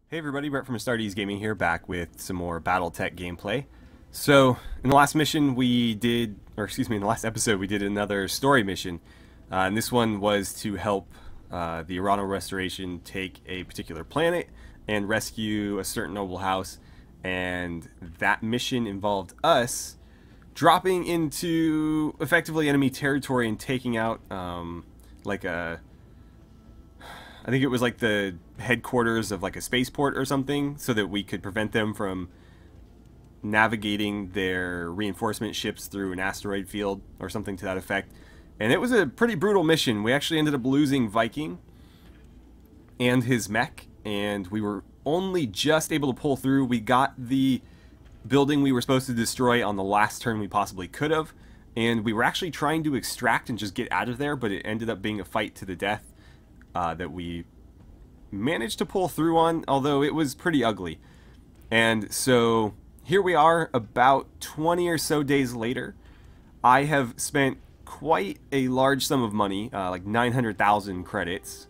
Hey everybody, Brett from AstartesGaming here, back with some more Battletech gameplay. So, in the last mission we did, in the last episode we did another story mission. And this one was to help the Urano Restoration take a particular planet and rescue a certain noble house. And that mission involved us dropping into effectively enemy territory and taking out I think it was like the headquarters of like a spaceport or something, so that we could prevent them from navigating their reinforcement ships through an asteroid field or something to that effect. And it was a pretty brutal mission. We actually ended up losing Viking and his mech, and we were only just able to pull through. We got the building we were supposed to destroy on the last turn we possibly could have, and we were actually trying to extract and just get out of there, but it ended up being a fight to the death. That we managed to pull through on, although it was pretty ugly. And so here we are about 20 or so days later. I have spent quite a large sum of money, like 900,000 credits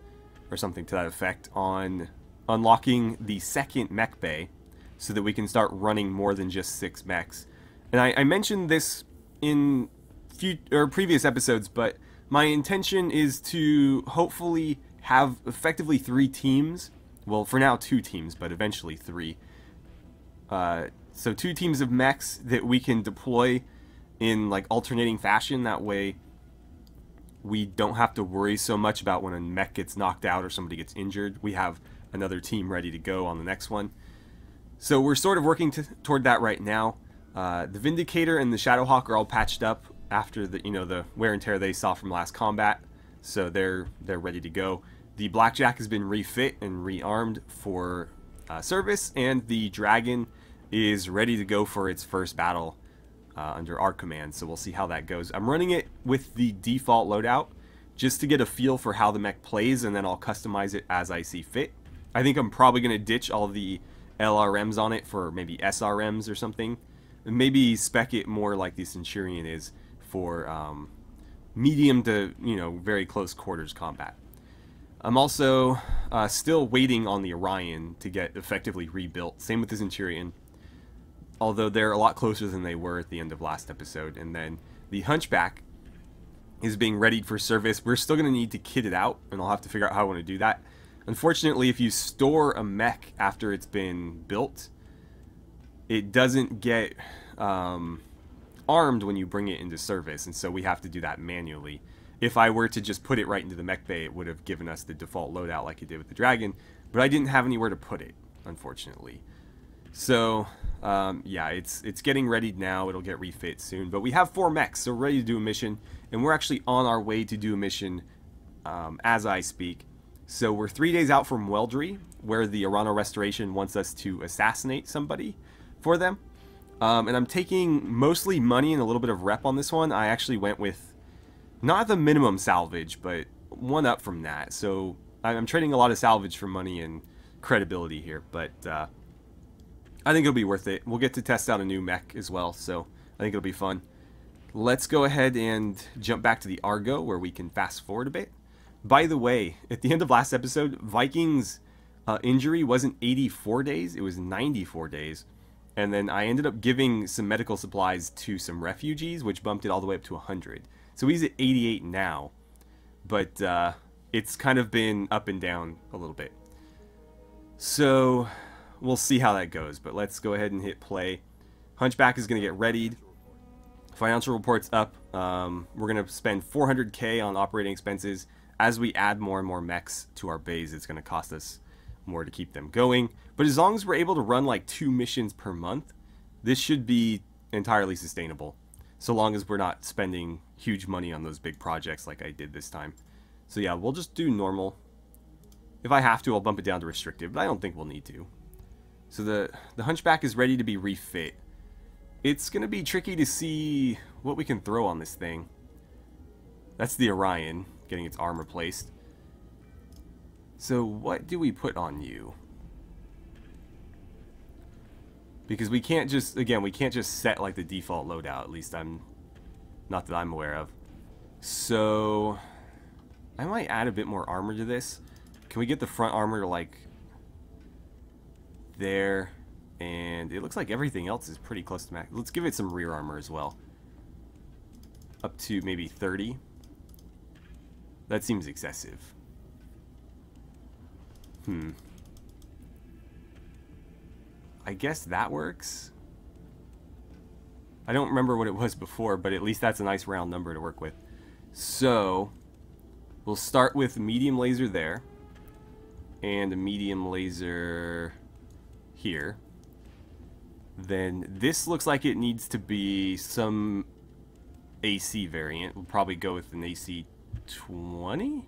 or something to that effect, on unlocking the second mech bay so that we can start running more than just 6 mechs. And I mentioned this in previous episodes, but my intention is to hopefully have effectively 3 teams. Well, for now 2 teams, but eventually 3. So 2 teams of mechs that we can deploy in like alternating fashion. That way we don't have to worry so much about when a mech gets knocked out or somebody gets injured. We have another team ready to go on the next one. So we're sort of working toward that right now. The Vindicator and the Shadowhawk are all patched up after the the wear and tear they saw from last combat, so they're ready to go. The Blackjack has been refit and rearmed for service, and the Dragon is ready to go for its first battle under our command. So we'll see how that goes. I'm running it with the default loadout just to get a feel for how the mech plays, and then I'll customize it as I see fit. I think I'm probably going to ditch all the LRMs on it for maybe SRMs or something, and maybe spec it more like the Centurion is for medium to very close quarters combat. I'm also still waiting on the Orion to get effectively rebuilt. Same with the Centurion, although they're a lot closer than they were at the end of last episode. And then the Hunchback is being readied for service. We're still going to need to kit it out, and I'll have to figure out how I want to do that. Unfortunately, if you store a mech after it's been built, it doesn't get armed when you bring it into service, and so we have to do that manually. If I were to just put it right into the mech bay, it would have given us the default loadout like it did with the Dragon, but I didn't have anywhere to put it, unfortunately. So yeah, it's getting readied now. It'll get refit soon, but we have 4 mechs, so we're ready to do a mission, and we're actually on our way to do a mission as I speak. So we're 3 days out from Weldry, where the Urano Restoration wants us to assassinate somebody for them. And I'm taking mostly money and a little bit of rep on this one. I actually went with not the minimum salvage, but one up from that. So I'm trading a lot of salvage for money and credibility here, but I think it'll be worth it. We'll get to test out a new mech as well, so I think it'll be fun. Let's go ahead and jump back to the Argo, where we can fast forward a bit. By the way, at the end of last episode, Viking's injury wasn't 84 days, it was 94 days. And then I ended up giving some medical supplies to some refugees, which bumped it all the way up to 100. So he's at 88 now, but it's kind of been up and down a little bit. So we'll see how that goes, but let's go ahead and hit play. Hunchback is going to get readied. Financial report's up. We're going to spend 400k on operating expenses. As we add more and more mechs to our base, it's going to cost us more to keep them going. But as long as we're able to run like 2 missions per month, this should be entirely sustainable, so long as we're not spending huge money on those big projects like I did this time. So yeah, we'll just do normal. If I have to, I'll bump it down to restrictive, but I don't think we'll need to. So the Hunchback is ready to be refit. It's going to be tricky to see what we can throw on this thing. That's the Orion getting its arm replaced. So what do we put on you? Because we can't just, again, we can't just set like the default loadout, at least not that I'm aware of. So I might add a bit more armor to this. Can we get the front armor to like there. And it looks like everything else is pretty close to max. Let's give it some rear armor as well. Up to maybe 30. That seems excessive. I guess that works. I don't remember what it was before, but at least that's a nice round number to work with. So, we'll start with medium laser there. And a medium laser here. Then this looks like it needs to be some AC variant. We'll probably go with an AC 20?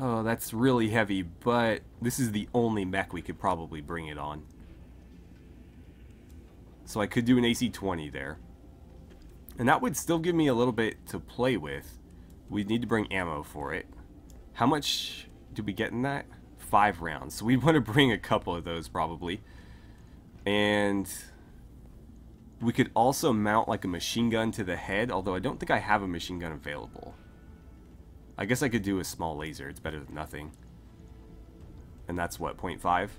Oh, that's really heavy, but this is the only mech we could probably bring it on. So I could do an AC 20 there. And that would still give me a little bit to play with. We'd need to bring ammo for it. How much did we get in that? 5 rounds. So we'd want to bring a couple of those probably. And we could also mount like a machine gun to the head, although I don't think I have a machine gun available. I guess I could do a small laser. It's better than nothing. And that's what, 0.5?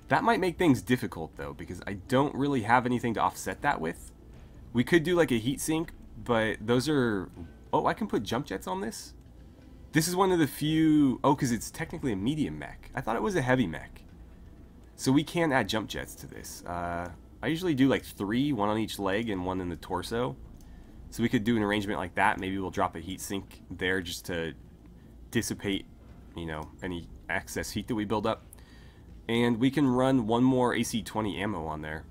That might make things difficult though, because I don't really have anything to offset that with. We could do like a heat sink, but those are... Oh, I can put jump jets on this? This is one of the few... Oh, because it's technically a medium mech. I thought it was a heavy mech. So we can add jump jets to this. I usually do like 3, 1 on each leg and 1 in the torso. So we could do an arrangement like that. Maybe we'll drop a heat sink there just to dissipate, you know, any excess heat that we build up. And we can run 1 more AC-20 ammo on there.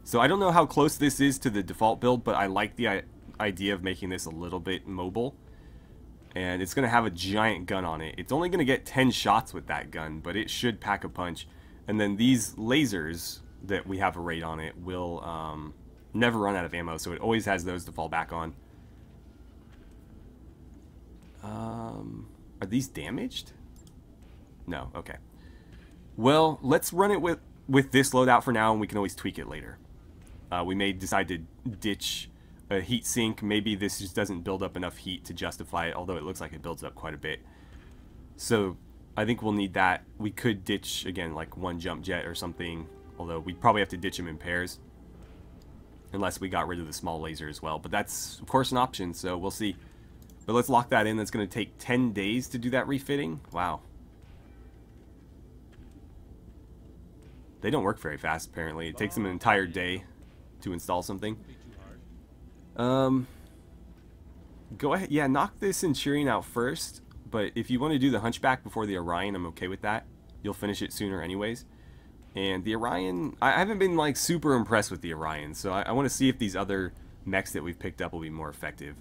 So I don't know how close this is to the default build, but I like the idea of making this a little bit mobile. And it's going to have a giant gun on it. It's only going to get 10 shots with that gun, but it should pack a punch. And then these lasers that we have arrayed on it will never run out of ammo, so it always has those to fall back on. Are these damaged? No, okay. Well, let's run it with this loadout for now, and we can always tweak it later. We may decide to ditch a heat sink. Maybe this just doesn't build up enough heat to justify it, although it looks like it builds up quite a bit. So I think we'll need that. We could ditch, again, like 1 jump jet or something, although we'd probably have to ditch them in pairs. Unless we got rid of the small laser as well. But that's, of course, an option, so we'll see. But let's lock that in. That's going to take 10 days to do that refitting. Wow. They don't work very fast, apparently. It takes them an entire day to install something. Go ahead. Yeah, knock this Centurion out first. But if you want to do the Hunchback before the Orion, I'm okay with that. You'll finish it sooner anyways. And the Orion, I haven't been like super impressed with the Orion, so I want to see if these other mechs that we've picked up will be more effective.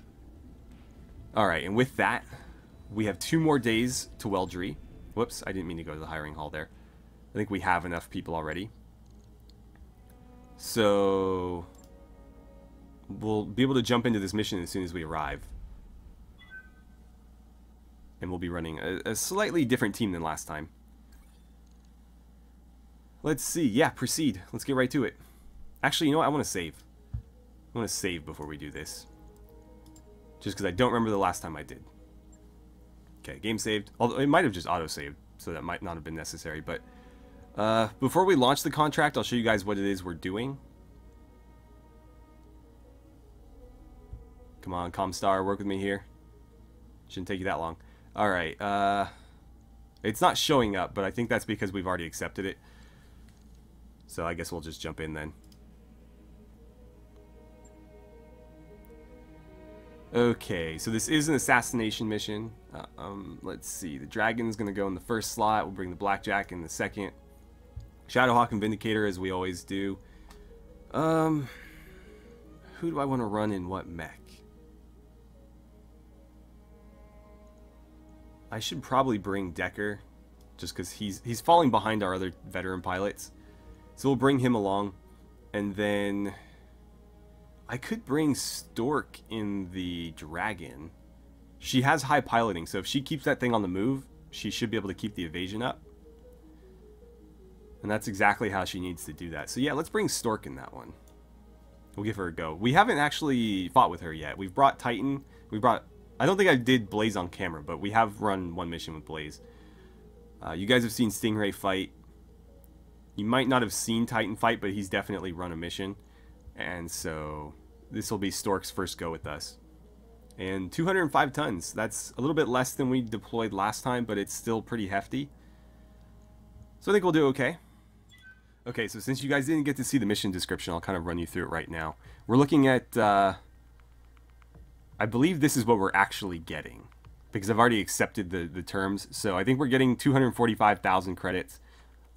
Alright, and with that, we have 2 more days to Weldry. Whoops, I didn't mean to go to the hiring hall there. I think we have enough people already. So we'll be able to jump into this mission as soon as we arrive. And we'll be running a slightly different team than last time. Let's see. Yeah, proceed. Let's get right to it. Actually, you know what? I want to save. I want to save before we do this. Just because I don't remember the last time I did. Okay, game saved. Although it might have just auto-saved, so that might not have been necessary. But before we launch the contract, I'll show you guys what it is we're doing. Come on, Comstar, work with me here. Shouldn't take you that long. Alright, it's not showing up, but I think that's because we've already accepted it. So I guess we'll just jump in then. Okay, so this is an assassination mission. Let's see. The Dragon's going to go in the first slot. We'll bring the Blackjack in the second. Shadowhawk and Vindicator, as we always do. Who do I want to run in what mech? I should probably bring Decker, just because he's falling behind our other veteran pilots. So we'll bring him along, and then I could bring Stork in the Dragon. She has high piloting, so if she keeps that thing on the move, she should be able to keep the evasion up. And that's exactly how she needs to do that. So yeah, let's bring Stork in that one. We'll give her a go. We haven't actually fought with her yet. We've brought Titan. I don't think I did Blaze on camera, but we have run 1 mission with Blaze. You guys have seen Stingray fight. You might not have seen Titan fight, but he's definitely run a mission. And so this will be Stork's first go with us. And 205 tons. That's a little bit less than we deployed last time, but it's still pretty hefty. So I think we'll do okay. Okay, so since you guys didn't get to see the mission description, I'll kind of run you through it right now. We're looking at, I believe this is what we're actually getting, because I've already accepted the terms. So I think we're getting 245,000 credits.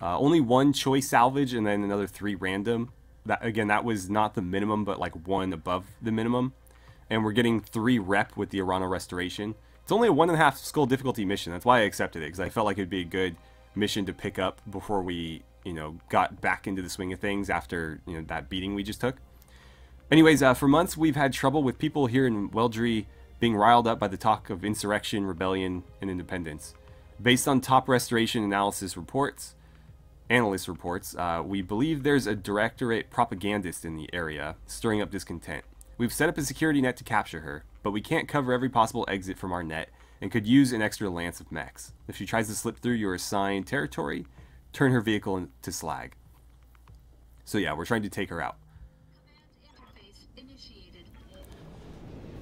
Only 1 choice salvage and then another 3 random. That was not the minimum, but like 1 above the minimum. And we're getting 3 rep with the Arana Restoration. It's only a 1.5 skull difficulty mission. That's why I accepted it, because I felt like it'd be a good mission to pick up before we, got back into the swing of things after, that beating we just took. Anyways, for months we've had trouble with people here in Weldry being riled up by the talk of insurrection, rebellion, and independence. Based on top restoration analyst reports, we believe there's a directorate propagandist in the area stirring up discontent. We've set up a security net to capture her, but we can't cover every possible exit from our net and could use an extra lance of mechs. If she tries to slip through your assigned territory, turn her vehicle into slag. So yeah, we're trying to take her out.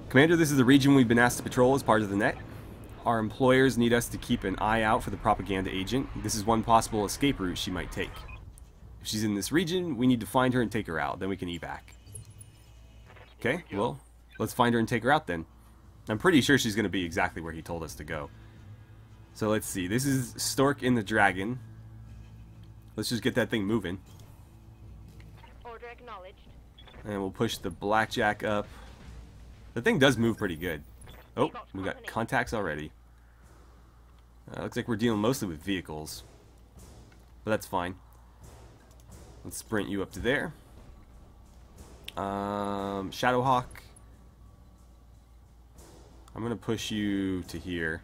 Commander, this is the region we've been asked to patrol as part of the net. Our employers need us to keep an eye out for the propaganda agent. This is one possible escape route she might take. If she's in this region, we need to find her and take her out, then we can evac. Okay, well, let's find her and take her out then. I'm pretty sure she's going to be exactly where he told us to go. So let's see. This is Stork in the Dragon. Let's just get that thing moving. Order acknowledged. And we'll push the Blackjack up. The thing does move pretty good. Oh, we got contacts already. Looks like we're dealing mostly with vehicles. But that's fine. Let's sprint you up to there. Shadowhawk. I'm gonna push you to here.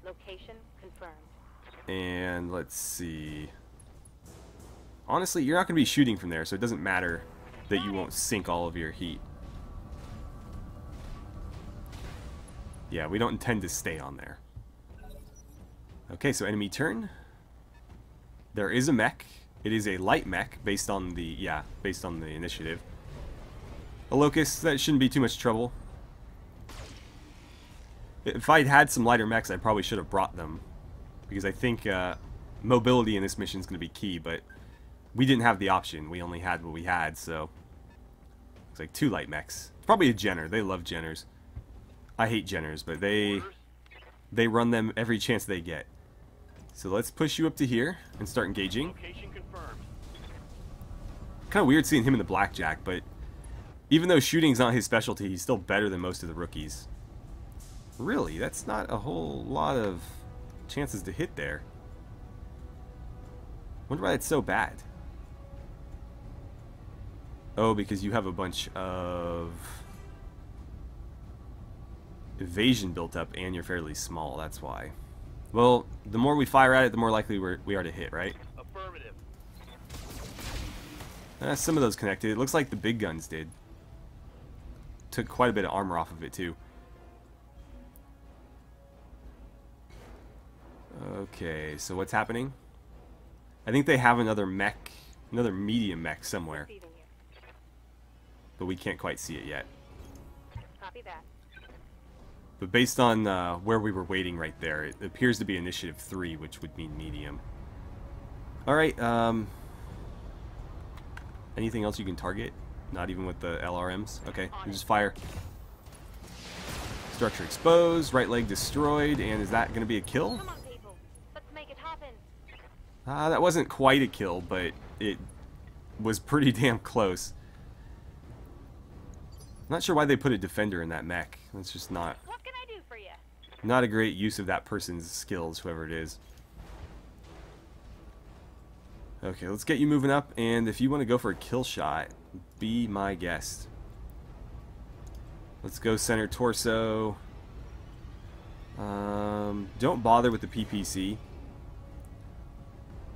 Location confirmed. And let's see. Honestly, you're not gonna be shooting from there, so it doesn't matter that you won't sink all of your heat. Yeah, we don't intend to stay on there. Okay, so enemy turn. There is a mech. It is a light mech based on the initiative. A Locust, that shouldn't be too much trouble. If I'd had some lighter mechs, I probably should have brought them, because I think mobility in this mission is going to be key, but we didn't have the option. We only had what we had, so it's like 2 light mechs. Probably a Jenner. They love Jenners. I hate Jenners, but they run them every chance they get. So let's push you up to here and start engaging. Kind of weird seeing him in the Blackjack, but even though shooting's not his specialty, he's still better than most of the rookies. Really, that's not a whole lot of chances to hit there. Wonder why it's so bad. Oh, because you have a bunch of evasion built up and you're fairly small, that's why. Well, the more we fire at it, the more likely we are to hit, right? Affirmative. Some of those connected. It looks like the big guns did. Took quite a bit of armor off of it, too. Okay, so what's happening? I think they have another mech, another medium mech somewhere. But we can't quite see it yet. Copy that. But based on where we were waiting right there, it appears to be initiative 3, which would mean medium. Alright, anything else you can target? Not even with the LRMs? Okay, we just fire. Structure exposed, right leg destroyed, and is that going to be a kill? Come on, people. Let's make it happen. That wasn't quite a kill, but it was pretty damn close. I'm not sure why they put a defender in that mech. That's just not... What can I do for you? Not a great use of that person's skills, whoever it is. Okay, let's get you moving up, and if you want to go for a kill shot, be my guest. Let's go center torso. Don't bother with the PPC,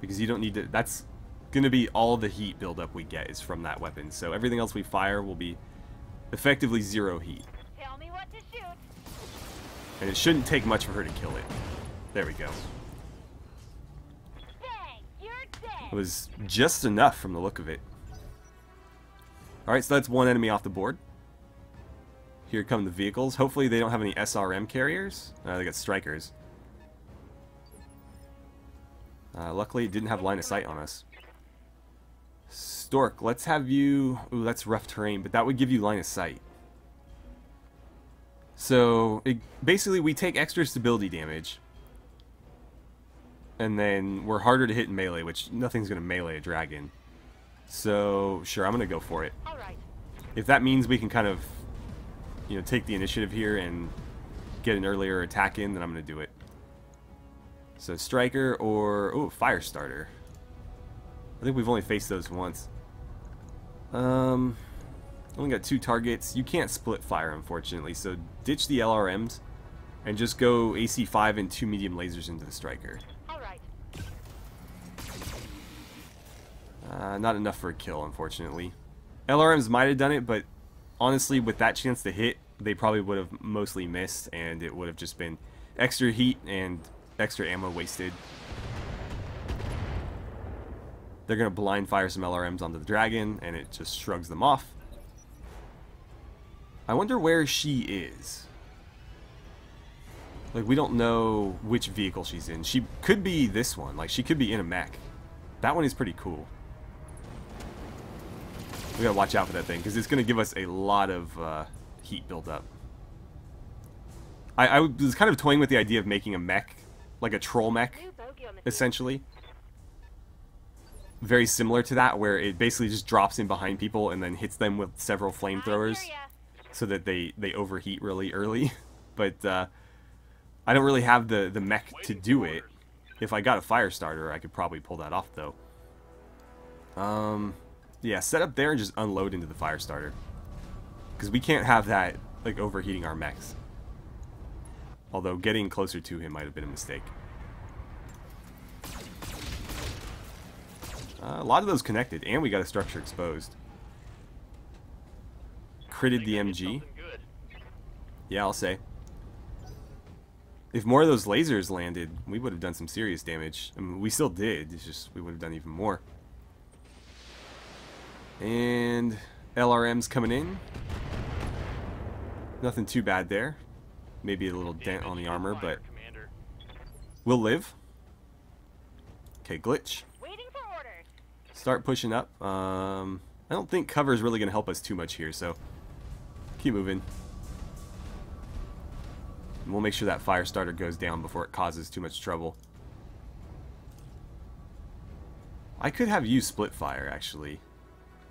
because you don't need to... That's going to be all the heat buildup we get is from that weapon, so everything else we fire will be effectively 0 heat. Tell me what to shoot. And it shouldn't take much for her to kill it. There we go. It was just enough from the look of it. Alright, so that's one enemy off the board. Here come the vehicles. Hopefully they don't have any SRM carriers. They got strikers. Luckily it didn't have line of sight on us. Stork, let's have you... Ooh, that's rough terrain, but that would give you line of sight. So, basically we take extra stability damage. And then we're harder to hit in melee, which nothing's going to melee a dragon. So, sure, I'm going to go for it. All right. If that means we can kind of, you know, take the initiative here and get an earlier attack in, then I'm going to do it. So, striker or... Oh, fire starter. I think we've only faced those once. Only got 2 targets. You can't split fire, unfortunately, so ditch the LRMs and just go AC5 and 2 medium lasers into the striker. Not enough for a kill, unfortunately. LRMs might have done it, but honestly, with that chance to hit, they probably would have mostly missed, and it would have just been extra heat and extra ammo wasted. They're going to blind fire some LRMs onto the dragon, and it just shrugs them off. I wonder where she is. Like, we don't know which vehicle she's in. She could be this one. Like, she could be in a mech. That one is pretty cool. We gotta watch out for that thing, because it's gonna give us a lot of heat buildup. I was kind of toying with the idea of making a mech, like a troll mech, essentially. Very similar to that, where it basically just drops in behind people and then hits them with several flamethrowers, so that they overheat really early. But I don't really have the mech to do it. If I got a fire starter, I could probably pull that off, though. Yeah, set up there and just unload into the fire starter. Because we can't have that, like, overheating our mechs. Although getting closer to him might have been a mistake. A lot of those connected, and we got a structure exposed. Critted the MG. Yeah, I'll say. If more of those lasers landed, we would have done some serious damage. I mean, we still did, it's just we would have done even more. And LRM's coming in. Nothing too bad there. Maybe a little dent on the armor, but we'll live. Okay, glitch. Start pushing up. I don't think cover is really going to help us too much here, so keep moving. And we'll make sure that fire starter goes down before it causes too much trouble. I could have you split fire, actually.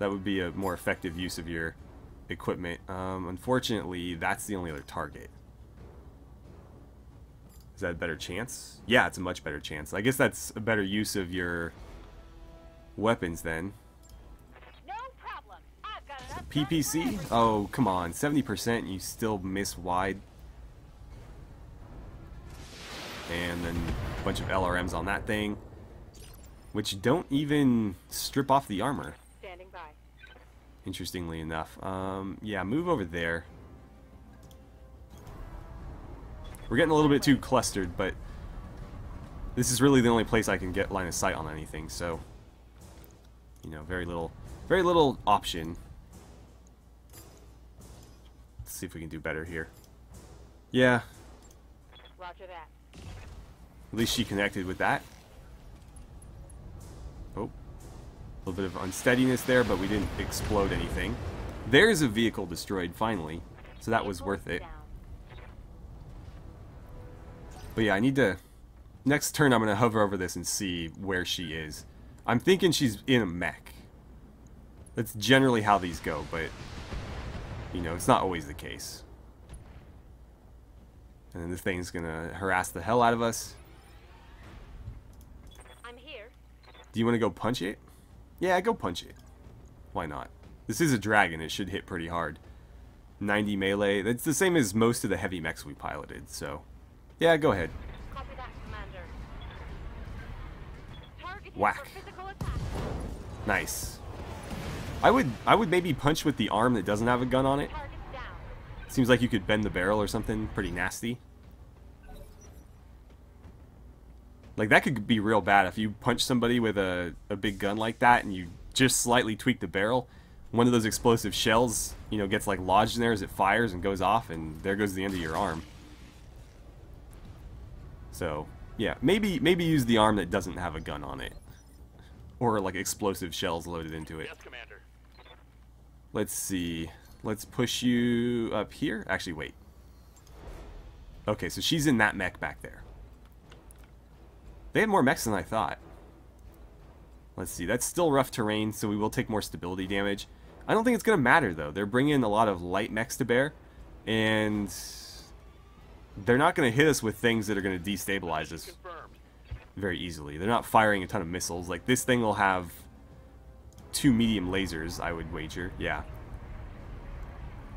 That would be a more effective use of your equipment. Unfortunately, that's the only other target. Is that a better chance? Yeah, it's a much better chance. I guess that's a better use of your weapons then. No problem. I've got enough PPC? Oh, come on. 70%, you still miss wide. And then a bunch of LRMs on that thing, which don't even strip off the armor. Standing by. Interestingly enough. Yeah, move over there. We're getting a little bit too clustered, but this is really the only place I can get line of sight on anything, so you know, very little option. Let's see if we can do better here. Yeah. Roger that. At least she connected with that. Oh. A little bit of unsteadiness there, but we didn't explode anything. There's a vehicle destroyed, finally. So that was worth it. But yeah, I need to... Next turn, I'm going to hover over this and see where she is. I'm thinking she's in a mech. That's generally how these go, but... You know, it's not always the case. And then this thing's going to harass the hell out of us. I'm here. Do you want to go punch it? Yeah, go punch it. Why not? This is a dragon. It should hit pretty hard. 90 melee. That's the same as most of the heavy mechs we piloted, so... Yeah, go ahead. Copy that, Commander. Targeting Whack. for physical attack. Nice. I would maybe punch with the arm that doesn't have a gun on it. Target down. Seems like you could bend the barrel or something pretty nasty. Like, that could be real bad if you punch somebody with a big gun like that and you just slightly tweak the barrel. One of those explosive shells, you know, gets like lodged in there as it fires and goes off, and there goes the end of your arm. So, yeah, maybe use the arm that doesn't have a gun on it. Or like explosive shells loaded into it. Yes, Commander. Let's see. Let's push you up here. Actually, wait. Okay, so she's in that mech back there. They had more mechs than I thought. Let's see. That's still rough terrain, so we will take more stability damage. I don't think it's going to matter, though. They're bringing a lot of light mechs to bear, and they're not going to hit us with things that are going to destabilize us Confirmed. very easily. They're not firing a ton of missiles. Like, this thing will have 2 medium lasers, I would wager. Yeah.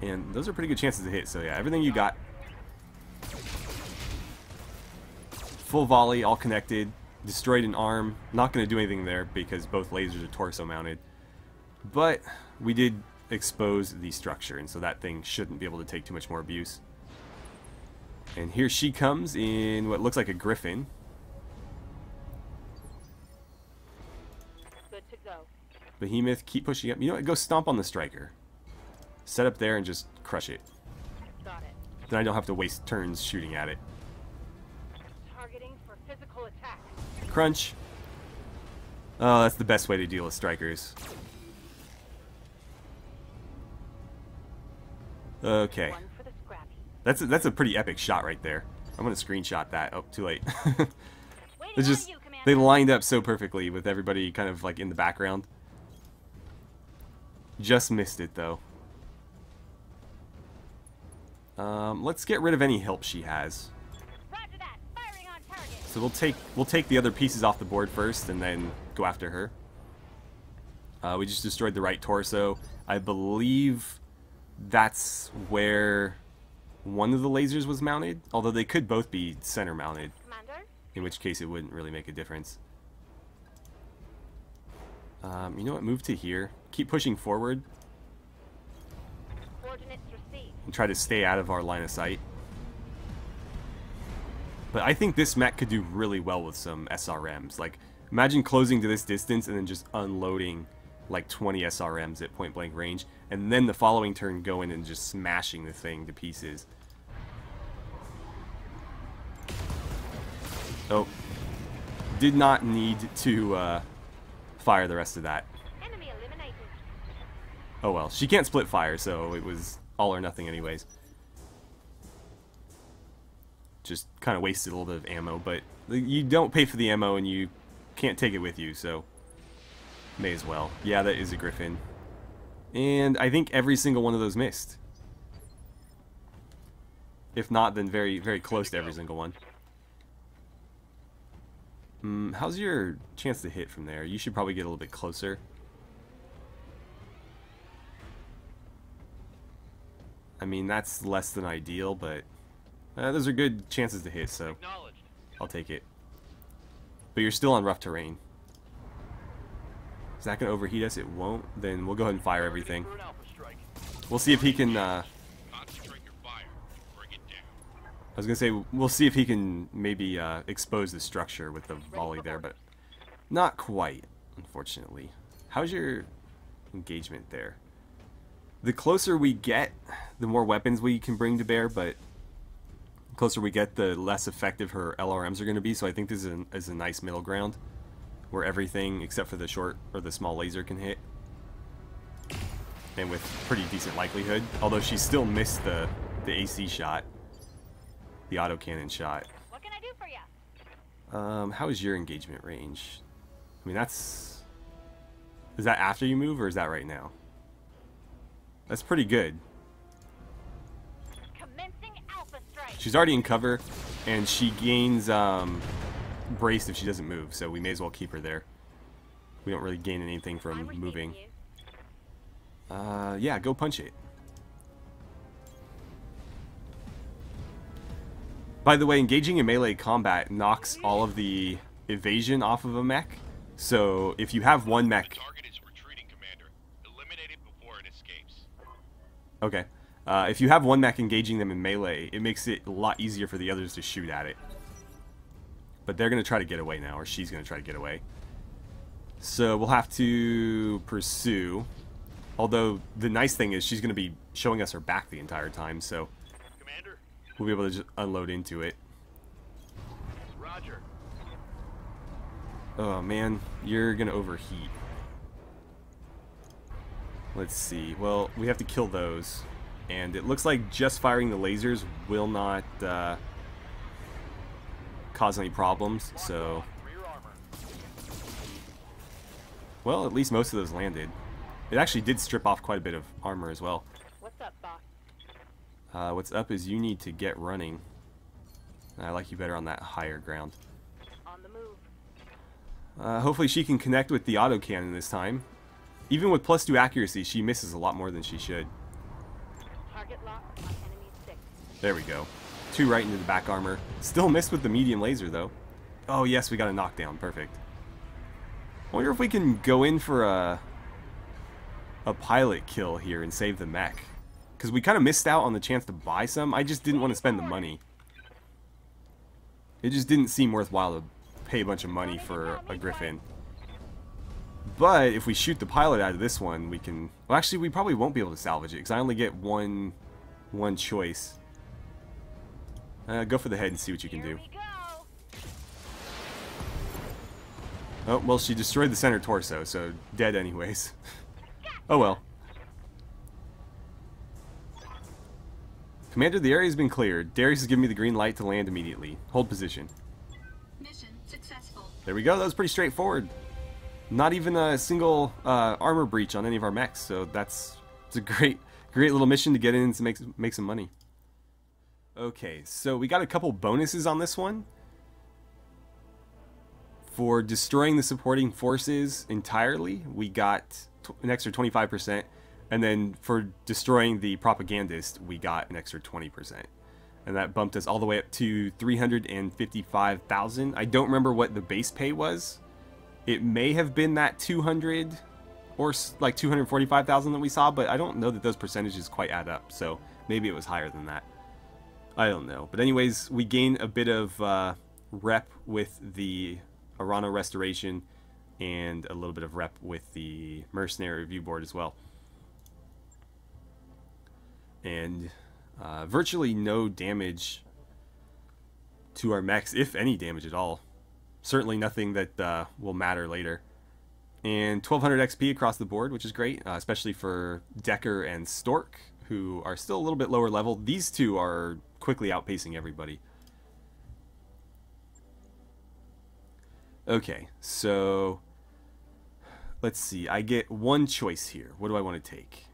And those are pretty good chances to hit, so yeah, everything you got. Full volley, all connected. Destroyed an arm. Not going to do anything there because both lasers are torso mounted. But we did expose the structure, and so that thing shouldn't be able to take too much more abuse. And here she comes in what looks like a griffin. Good to go. Behemoth, keep pushing up. You know what? Go stomp on the striker. Set up there and just crush it. Got it. Then I don't have to waste turns shooting at it. Targeting for physical attack. Crunch. Oh, that's the best way to deal with strikers. Okay. One for the scrappy. That's a pretty epic shot right there. I'm gonna screenshot that. Oh, too late. Waiting It's just on you, Commander. they lined up so perfectly with everybody kind of like in the background. Just missed it though. Let's get rid of any help she has. Roger that. Firing on target. So we'll take the other pieces off the board first and then go after her. We just destroyed the right torso. I believe that's where one of the lasers was mounted, although they could both be center mounted, Commander. in which case it wouldn't really make a difference. You know what? Move to here. Keep pushing forward Coordinates received. and try to stay out of our line of sight. But I think this mech could do really well with some SRMs. Like, imagine closing to this distance and then just unloading like 20 SRMs at point blank range, and then the following turn going and just smashing the thing to pieces. Oh, did not need to fire the rest of that. Enemy eliminated. Oh well, she can't split fire, so it was all or nothing anyways. Just kind of wasted a little bit of ammo, but you don't pay for the ammo and you can't take it with you, so may as well. Yeah, that is a griffin. And I think every single one of those missed. If not, then very, very close to every single one. How's your chance to hit from there? You should probably get a little bit closer. I mean, that's less than ideal, but those are good chances to hit, so Acknowledged. I'll take it. But you're still on rough terrain. Is that going to overheat us? It won't. Then we'll go ahead and fire everything. For an alpha strike. We'll see if he can... Concentrate your fire. Bring it down. I was going to say, we'll see if he can maybe expose the structure with the volley there, but not quite, unfortunately. How's your engagement there? The closer we get, the more weapons we can bring to bear, but the closer we get, the less effective her LRMs are going to be, so I think this is a nice middle ground, where everything except for the short or the small laser can hit. And with pretty decent likelihood, although she still missed the AC shot. The autocannon shot. What can I do for you? How is your engagement range? I mean, that's... Is that after you move, or is that right now? That's pretty good. Commencing alpha strike. She's already in cover, and she gains braced if she doesn't move, so we may as well keep her there. We don't really gain anything I'm from receiving moving. you. Yeah, go punch it. By the way, engaging in melee combat knocks all of the evasion off of a mech. So if you have one mech... Target is retreating, Commander. Eliminate it before it escapes. Okay. If you have one mech engaging them in melee, it makes it a lot easier for the others to shoot at it. But they're going to try to get away now, or she's going to try to get away. So we'll have to pursue. Although the nice thing is she's going to be showing us her back the entire time, so Commander? we'll be able to just unload into it. Roger. Oh man, you're going to overheat. Let's see. Well, we have to kill those. And it looks like just firing the lasers will not cause any problems, so... Rear armor. Well, at least most of those landed. It actually did strip off quite a bit of armor as well. What's up, boss? What's up is you need to get running. I like you better on that higher ground. On the move. Hopefully she can connect with the autocannon this time. Even with +2 accuracy, she misses a lot more than she should. Target locked on enemy 6. There we go. 2 right into the back armor. Still missed with the medium laser, though. Oh, yes, we got a knockdown. Perfect. I wonder if we can go in for a pilot kill here and save the mech. Because we kind of missed out on the chance to buy some. I just didn't want to spend the money. It just didn't seem worthwhile to pay a bunch of money for a Griffin. But if we shoot the pilot out of this one, we can... Well, actually, we probably won't be able to salvage it, because I only get one choice. Go for the head and see what you can do. Here we go. Oh, well, she destroyed the center torso, so dead anyways. Oh well. Commander, the area has been cleared. Darius has given me the green light to land immediately. Hold position. Mission successful. There we go. That was pretty straightforward. Not even a single armor breach on any of our mechs, so it's a great little mission to get in to make some money. Okay, so we got a couple bonuses on this one. For destroying the supporting forces entirely, we got an extra 25%, and then for destroying the propagandist, we got an extra 20%. And that bumped us all the way up to 355,000. I don't remember what the base pay was. It may have been that 200 or like 245,000 that we saw, but I don't know that those percentages quite add up, so maybe it was higher than that. I don't know. But anyways, we gain a bit of rep with the Arano Restoration and a little bit of rep with the Mercenary Review Board as well. And virtually no damage to our mechs, if any damage at all. Certainly nothing that will matter later. And 1200 XP across the board, which is great, especially for Decker and Stork, who are still a little bit lower level. These two are quickly outpacing everybody. Okay, so let's see. I get one choice here. What do I want to take?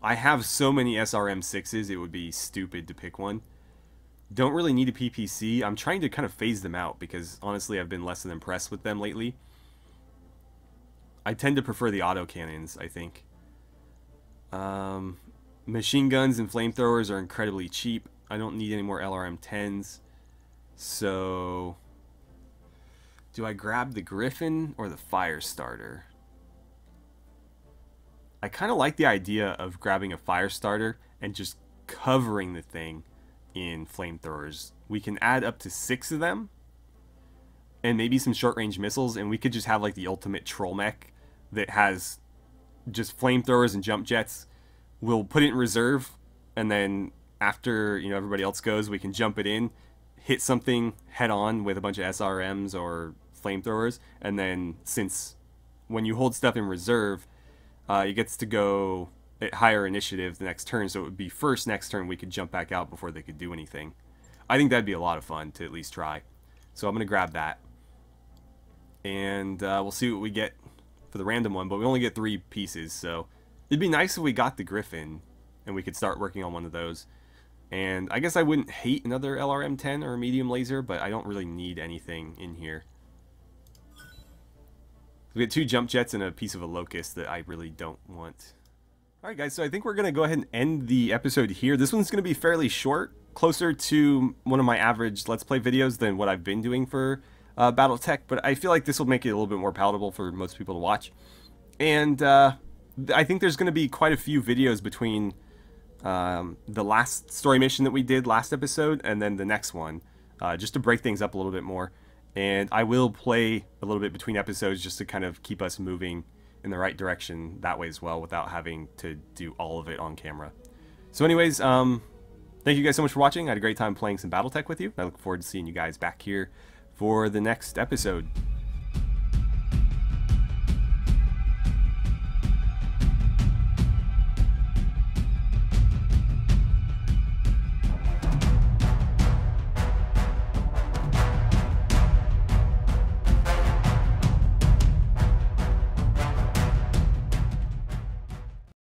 I have so many SRM6s, it would be stupid to pick one. Don't really need a PPC. I'm trying to kind of phase them out because honestly I've been less than impressed with them lately. I tend to prefer the autocannons, I think. Machine guns and flamethrowers are incredibly cheap. I don't need any more LRM-10s. So, do I grab the Griffin or the Firestarter? I kind of like the idea of grabbing a Firestarter and just covering the thing in flamethrowers. We can add up to 6 of them and maybe some short-range missiles, and we could just have like the ultimate troll mech that has just flamethrowers and jump jets. We'll put it in reserve, and then after everybody else goes, we can jump it in, hit something head on with a bunch of SRMs or flamethrowers, and then since when you hold stuff in reserve, it gets to go at higher initiative the next turn, so it would be first next turn we could jump back out before they could do anything. I think that'd be a lot of fun to at least try. So I'm going to grab that. And we'll see what we get for the random one, but we only get 3 pieces, so it'd be nice if we got the Griffin and we could start working on one of those. And I guess I wouldn't hate another LRM-10 or a medium laser, but I don't really need anything in here. We get 2 jump jets and a piece of a locust that I really don't want. Alright guys, so I think we're going to go ahead and end the episode here. This one's going to be fairly short, closer to one of my average Let's Play videos than what I've been doing for Battletech, but I feel like this will make it a little bit more palatable for most people to watch. And I think there's going to be quite a few videos between the last story mission that we did last episode, and then the next one, just to break things up a little bit more. And I will play a little bit between episodes just to kind of keep us moving in the right direction that way as well, without having to do all of it on camera. So anyways, thank you guys so much for watching. I had a great time playing some Battletech with you. I look forward to seeing you guys back here for the next episode.